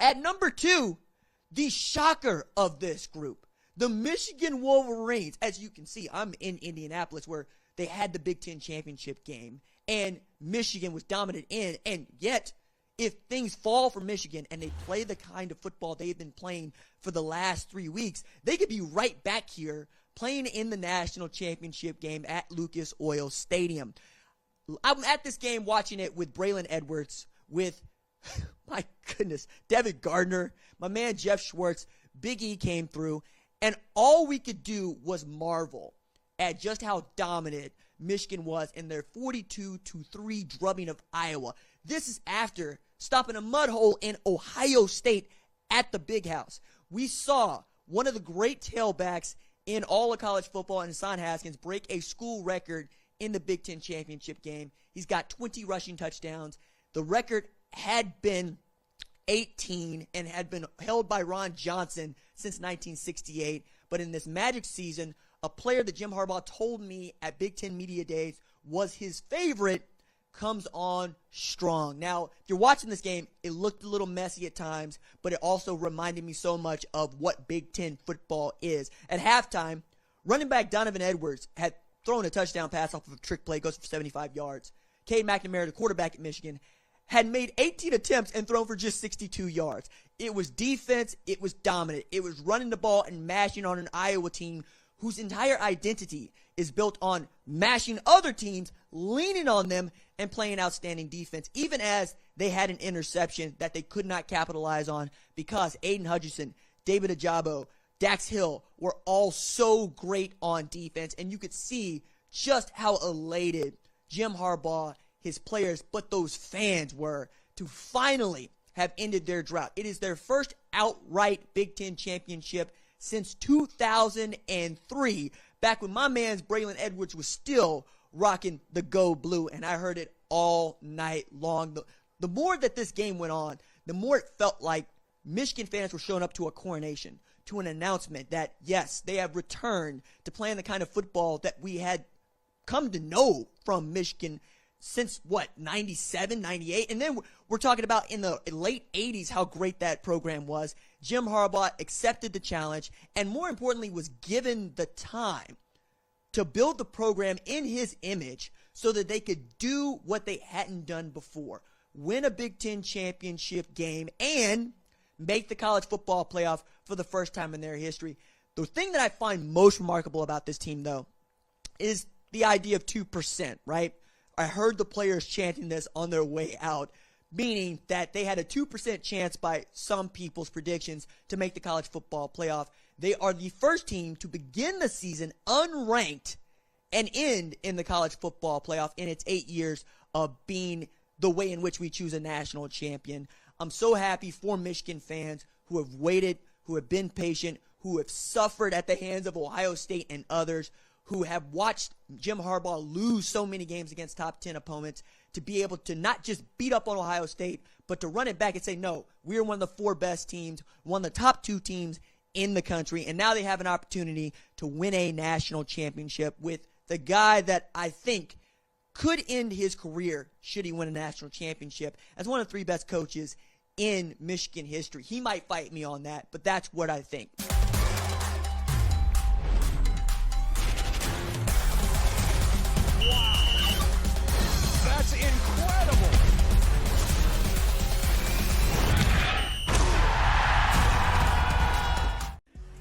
At number 2, the shocker of this group, the Michigan Wolverines. As you can see, I'm in Indianapolis where they had the Big Ten championship game, and Michigan was dominant in, and yet, if things fall for Michigan and they play the kind of football they've been playing for the last 3 weeks, they could be right back here playing in the national championship game at Lucas Oil Stadium. I'm at this game watching it with Braylon Edwards, with, my goodness, David Gardner, my man Jeff Schwartz, Big E came through, and all we could do was marvel at just how dominant Michigan was in their 42-3 drubbing of Iowa. This is after stopping a mud hole in Ohio State at the Big House. We saw one of the great tailbacks in all of college football, and Hassan Haskins, break a school record in the Big Ten championship game. He's got 20 rushing touchdowns. The record had been 18 and had been held by Ron Johnson since 1968. But in this Magic season, a player that Jim Harbaugh told me at Big Ten Media Days was his favorite comes on strong. Now, if you're watching this game, it looked a little messy at times, but it also reminded me so much of what Big Ten football is. At halftime, running back Donovan Edwards had thrown a touchdown pass off of a trick play, goes for 75 yards. Cade McNamara, the quarterback at Michigan, had made 18 attempts and thrown for just 62 yards. It was defense. It was dominant. It was running the ball and mashing on an Iowa team whose entire identity is built on mashing other teams, leaning on them, and playing outstanding defense, even as they had an interception that they could not capitalize on because Aiden Hutchinson, David Ajabo, Dax Hill were all so great on defense, and you could see just how elated Jim Harbaugh, his players, but those fans were to finally have ended their drought. It is their first outright Big Ten championship since 2003, back when my man's Braylon Edwards was still rocking the Go Blue, and I heard it all night long. The more that this game went on, the more it felt like Michigan fans were showing up to a coronation, to an announcement that, yes, they have returned to playing the kind of football that we had come to know from Michigan since, 97, 98? And then we're talking about in the late 80s how great that program was. Jim Harbaugh accepted the challenge and, more importantly, was given the time to build the program in his image so that they could do what they hadn't done before, win a Big Ten championship game and make the college football playoff for the first time in their history. The thing that I find most remarkable about this team, though, is the idea of 2%, right? I heard the players chanting this on their way out, meaning that they had a 2% chance by some people's predictions to make the college football playoff. They are the first team to begin the season unranked and end in the college football playoff in its 8 years of being the way in which we choose a national champion. I'm so happy for Michigan fans who have waited, who have been patient, who have suffered at the hands of Ohio State and others, who have watched Jim Harbaugh lose so many games against top 10 opponents, to be able to not just beat up on Ohio State, but to run it back and say, no, we're one of the 4 best teams, one of the top 2 teams in the country, and now they have an opportunity to win a national championship with the guy that I think could end his career, should he win a national championship, as one of the 3 best coaches in Michigan history. He might fight me on that, but that's what I think. That's incredible.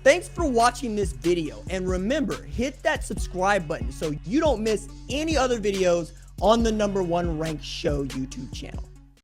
Thanks for watching this video, and remember, hit that subscribe button so you don't miss any other videos on the #1 ranked show YouTube channel.